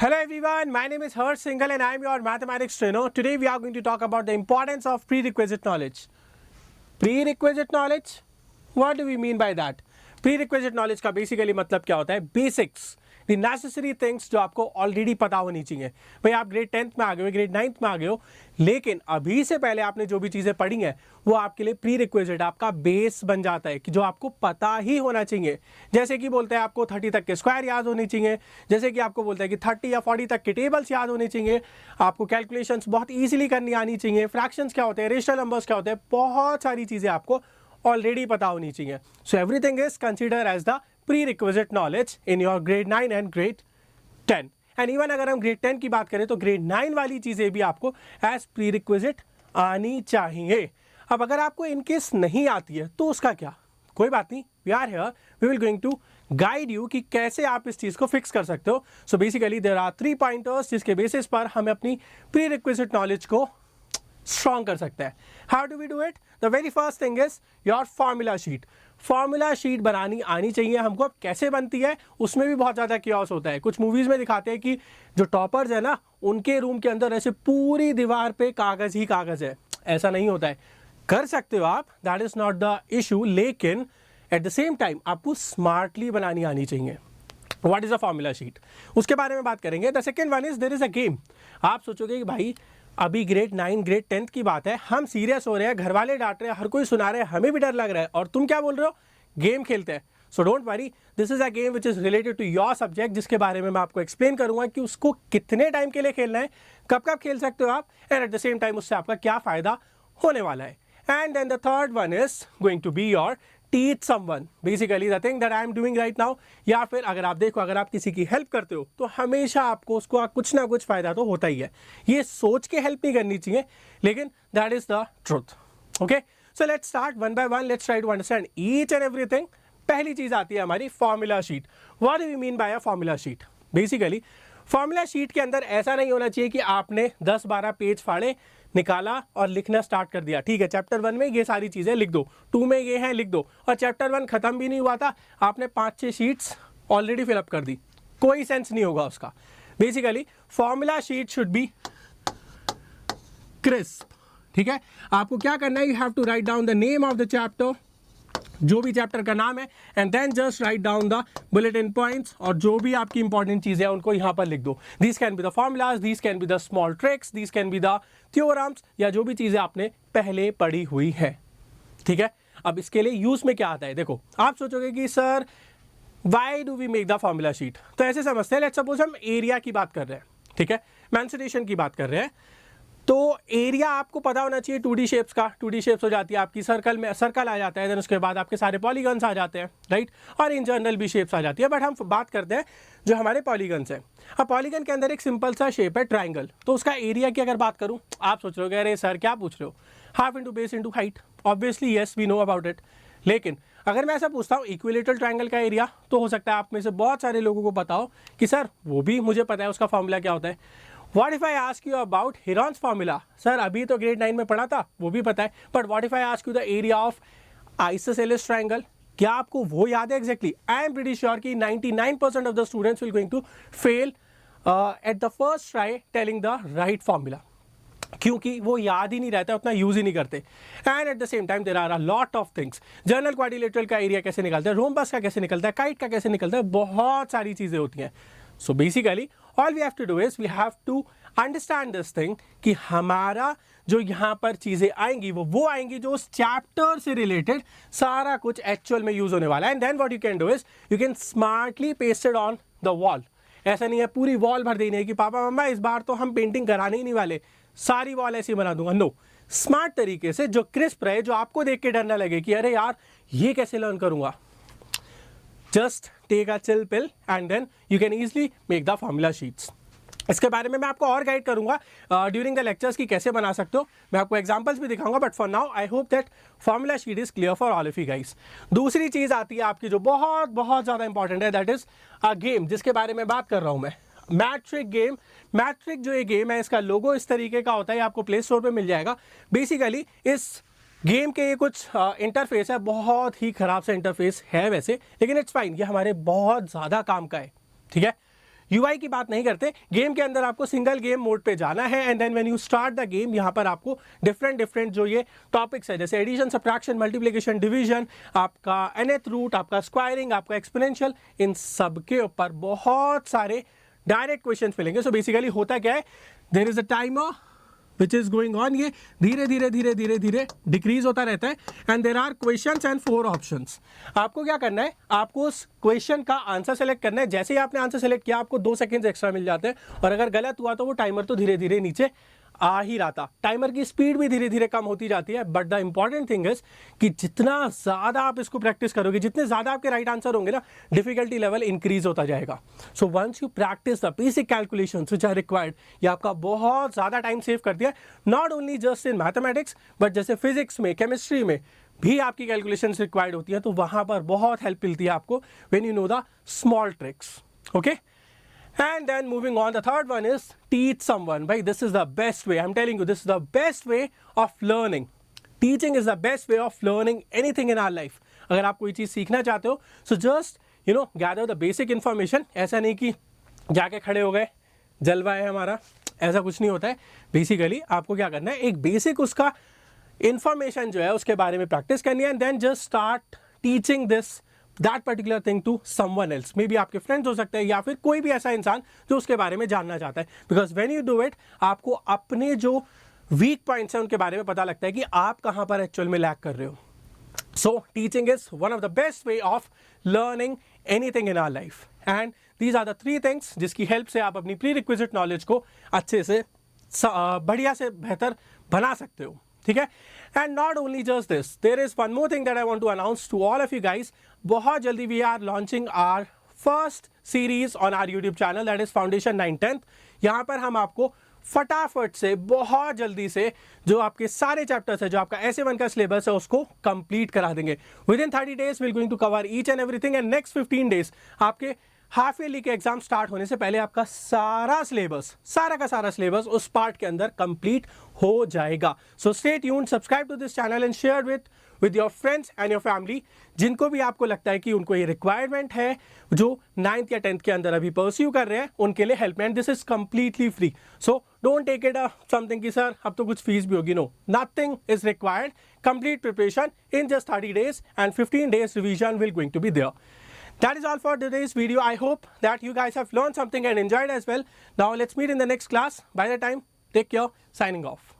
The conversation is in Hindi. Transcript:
Hello everyone, my name is Harsh Singhal and I am your mathematics trainer. Today we are going to talk about the importance of prerequisite knowledge. Prerequisite knowledge? What do we mean by that? Prerequisite knowledge का basically मतलब क्या होता है? Basics, the necessary things जो आपको already पता होनी चाहिए. भाई आप ग्रेड 10th में आ गए हो, ग्रेड 9th में आ गए हो, लेकिन अभी से पहले आपने जो भी चीज़ें पढ़ी हैं वो आपके लिए प्री रिक्विजिट आपका बेस बन जाता है कि जो आपको पता ही होना चाहिए. जैसे कि बोलते हैं आपको 30 तक के स्क्वायर याद होने चाहिए, जैसे कि आपको बोलते हैं कि 30 या 40 तक के टेबल्स याद होने चाहिए, आपको कैलकुलेशंस बहुत ईजिली करनी आनी चाहिए, फ्रैक्शंस क्या होते हैं, रेशनल नंबर्स क्या होते हैं, बहुत सारी चीज़ें आपको ऑलरेडी पता होनी चाहिए. So everything is consider as the pre requisite knowledge in your grade 9 and grade 10. And even अगर हम ग्रेड 10 की बात करें तो ग्रेड 9 वाली चीज़ें भी आपको एज प्री रिक्विजिट आनी चाहिए. अब अगर आपको इनकेस नहीं आती है तो उसका क्या, कोई बात नहीं, we are here, we will going to guide you कि कैसे आप इस चीज़ को फिक्स कर सकते हो. So basically there are 3 pointers जिसके बेसिस पर हमें अपनी प्री रिक्विजिट नॉलेज को स्ट्रॉन्ग कर सकते हैं. How do we do it? The very first thing is your formula sheet. Formula sheet बनानी आनी चाहिए हमको. अब कैसे बनती है उसमें भी बहुत ज़्यादा क्योस होता है. कुछ मूवीज़ में दिखाते हैं कि जो टॉपर्स है ना उनके रूम के अंदर ऐसे पूरी दीवार पे कागज़ ही कागज़ है. ऐसा नहीं होता है. कर सकते हो आप, that is not the issue, लेकिन एट द सेम टाइम आपको स्मार्टली बनानी आनी चाहिए. What is a formula sheet, उसके बारे में बात करेंगे. The second one is there is a game. आप सोचोगे कि भाई अभी ग्रेड 9 ग्रेड 10th की बात है, हम सीरियस हो रहे हैं, घर वाले डांट रहे हैं, हर कोई सुना रहे हैं, हमें भी डर लग रहा है, और तुम क्या बोल रहे हो, गेम खेलते हैं. So don't worry, this is a game which is related to your subject, जिसके बारे में मैं आपको एक्सप्लेन करूंगा कि उसको कितने टाइम के लिए खेलना है, कब कब खेल सकते हो आप, and at the same time उससे आपका क्या फायदा होने वाला है. And then the third one is going to be your teach someone. Basically the thing that I am doing right now, या फिर अगर आप देखो, अगर आप किसी की हेल्प करते हो तो हमेशा आपको उसको कुछ ना कुछ फायदा तो होता ही है. ये सोच के हेल्प नहीं करनी चाहिए, लेकिन that is the truth. Okay, so let's start one by one. Let's try to understand each and everything. पहली चीज आती है हमारी formula sheet. What do we mean by a formula sheet? Basically formula sheet के अंदर ऐसा नहीं होना चाहिए कि आपने 10-12 पेज फाड़े, निकाला और लिखना स्टार्ट कर दिया. ठीक है, चैप्टर 1 में ये सारी चीज़ें लिख दो, 2 में ये है लिख दो, और चैप्टर 1 खत्म भी नहीं हुआ था, आपने 5-6 शीट्स ऑलरेडी फिलअप कर दी. कोई सेंस नहीं होगा उसका. Basically formula sheet should be crisp. ठीक है, आपको क्या करना है, you have to write down the name of the chapter, जो भी चैप्टर का नाम है, and then just write down the bulletin points, और जो भी आपकी इंपॉर्टेंट चीज़ें हैं उनको यहाँ पर लिख दो. This can be the formulas, this can be the small tricks, this can be the theorems, या जो भी चीज़ें आपने पहले पढ़ी हुई है. ठीक है, अब इसके लिए यूज में क्या आता है, देखो आप सोचोगे कि sir why do we make the formula sheet. तो ऐसे समझते हैं, लेट्स सपोज हम एरिया की बात कर रहे हैं, ठीक है, मेंसुरेशन की बात कर रहे हैं, तो एरिया आपको पता होना चाहिए 2D शेप्स का. 2D शेप्स हो जाती है आपकी, सर्कल में सर्कल आ जाता है, देन उसके बाद आपके सारे पॉलीगन्स आ जाते हैं, राइट, और इन जनरल भी शेप्स आ जाती है. बट हम बात करते हैं जो हमारे पॉलीगन्स हैं. अब पॉलीगन के अंदर एक सिंपल सा शेप है ट्राइंगल, तो उसका एरिया की अगर बात करूं, आप सोच रहे हो अरे सर क्या पूछ रहे हो, half into base into height. Obviously yes, we know about it. लेकिन अगर मैं ऐसा पूछता हूँ इक्विलेटरल ट्राइंगल का एरिया, तो हो सकता है आप में से बहुत सारे लोगों को पता हो कि सर वो भी मुझे पता है उसका फॉर्मूला क्या होता है. What if I ask you about Heron's formula? Sir अभी तो ग्रेड 9 में पढ़ा था, वो भी पता है, but what if I ask you the area of isosceles triangle? क्या आपको वो याद है exactly? I am pretty sure कि 99% of the students will going to fail at the first try telling the right formula, क्योंकि वो याद ही नहीं रहता, उतना यूज ही नहीं करते. And at the same time there are a lot of things. General quadrilateral का एरिया कैसे निकलता है, रोम्बस का कैसे निकलता है, काइट का कैसे निकलता है, बहुत सारी चीज़ें होती हैं. So basically all we have to do is we have to understand this thing कि हमारा जो यहाँ पर चीज़ें आएंगी वो आएंगी जो उस चैप्टर से रिलेटेड सारा कुछ एक्चुअल में यूज होने वाला है. And then what you can do is you can smartly paste it on the wall. ऐसा नहीं है पूरी वॉल भर देनी है कि पापा मम्मा इस बार तो हम पेंटिंग कराने ही नहीं वाले, सारी वॉल ऐसी बना दूंगा. नो, स्मार्ट तरीके से जो क्रिस्प रहे, जो आपको देख के डर ना लगे कि अरे यार ये कैसे लर्न करूंगा. Just take a chill pill and then you can easily make the formula sheets. इसके बारे में मैं आपको और गाइड करूंगा ड्यूरिंग द लेक्चर्स कि कैसे बना सकते हो. मैं आपको एग्जांपल्स भी दिखाऊंगा, but for now I hope that formula sheet is clear for all of you guys. दूसरी चीज़ आती है आपकी जो बहुत बहुत ज़्यादा इंपॉर्टेंट है, दैट इज अ गेम, जिसके बारे में बात कर रहा हूँ मैं. Matric game. मैट्रिक जो ये गेम है, इसका लोगो इस तरीके का होता है, आपको प्ले स्टोर पर मिल जाएगा. बेसिकली इस गेम के ये कुछ इंटरफेस है, बहुत ही ख़राब सा इंटरफेस है वैसे, लेकिन इट्स फाइन, ये हमारे बहुत ज़्यादा काम का है. ठीक है, UI की बात नहीं करते, गेम के अंदर आपको सिंगल गेम मोड पे जाना है and then when you start the game यहाँ पर आपको डिफरेंट जो ये टॉपिक्स है जैसे एडिशन, सब्ट्रैक्शन, मल्टीप्लिकेशन, डिवीजन, आपका nth रूट, आपका स्क्वायरिंग, आपका एक्सपोनेंशियल, इन सब के ऊपर बहुत सारे डायरेक्ट क्वेश्चंस मिलेंगे. सो बेसिकली होता क्या है, there is a timer which is going on, ये धीरे धीरे डिक्रीज होता रहता है and there are questions and 4 options. आपको क्या करना है, आपको उस क्वेश्चन का आंसर सेलेक्ट करना है. जैसे ही आपने आंसर सेलेक्ट किया आपको 2 सेकेंड्स एक्स्ट्रा मिल जाते हैं और अगर गलत हुआ तो वो टाइमर तो धीरे धीरे नीचे आ ही रहा था. टाइमर की स्पीड भी धीरे धीरे कम होती जाती है, but the important thing is कि जितना ज़्यादा आप इसको प्रैक्टिस करोगे, जितने ज़्यादा आपके राइट आंसर होंगे ना, डिफिकल्टी लेवल इंक्रीज होता जाएगा. So once you practise the basic calculations which are required, ये आपका बहुत ज़्यादा टाइम सेव कर दिया. Not only just in mathematics but जैसे फिजिक्स में, केमिस्ट्री में भी आपकी कैलकुलेशंस रिक्वायर्ड होती है, तो वहाँ पर बहुत हेल्प मिलती है आपको when you know the small tricks. Okay, and then moving on, the third one is teach someone. Bhai, this is the best way, I'm telling you, this is the best way of learning. Teaching is the best way of learning anything in our life. अगर आप कोई चीज़ सीखना चाहते हो, so just gather the basic information. ऐसा नहीं कि जाके खड़े हो गए, जलवा है हमारा, ऐसा कुछ नहीं होता है. बेसिकली आपको क्या करना है, एक बेसिक उसका इंफॉर्मेशन जो है उसके बारे में प्रैक्टिस करनी है and then just start teaching this that particular thing to someone else. Maybe आपके फ्रेंड्स हो सकते हैं या फिर कोई भी ऐसा इंसान जो उसके बारे में जानना चाहता है. Because when you do it, आपको अपने जो वीक पॉइंट्स हैं उनके बारे में पता लगता है कि आप कहाँ पर एक्चुअल में लैग कर रहे हो. So teaching is one of the best way of learning anything in our life and these are the 3 things जिसकी हेल्प से आप अपनी प्री रिक्विजिट नॉलेज को अच्छे से बढ़िया से बेहतर बना सकते हो. ठीक है, and not only just this, there is one more thing that I want to announce to all of you guys. बहुत जल्दी we are launching our first series on our YouTube channel, that is foundation 9th. यहाँ पर हम आपको फटाफट से बहुत जल्दी से जो आपके सारे चैप्टर्स है, जो आपका SA1 का सिलेबस है, उसको कंप्लीट करा देंगे. Within 30 days we are going to cover each and everything and next 15 days आपके हाफ ईयरली के एग्जाम स्टार्ट होने से पहले आपका सारा सिलेबस, सारा का सारा सिलेबस उस पार्ट के अंदर कंप्लीट हो जाएगा. So stay tuned, subscribe to this channel and share with your friends and your family. जिनको भी आपको लगता है कि उनको ये रिक्वायरमेंट है, जो 9th या 10th के अंदर अभी परस्यू कर रहे हैं, उनके लिए help. And this is completely free. So don't take it something कि सर अब तो कुछ फीस भी होगी. No, nothing is required. Complete preparation in just 30 days and 15 days revision will going to be there. That is all for today's video. I hope that you guys have learned something and enjoyed as well. Now let's meet in the next class. By the time, take care. Signing off.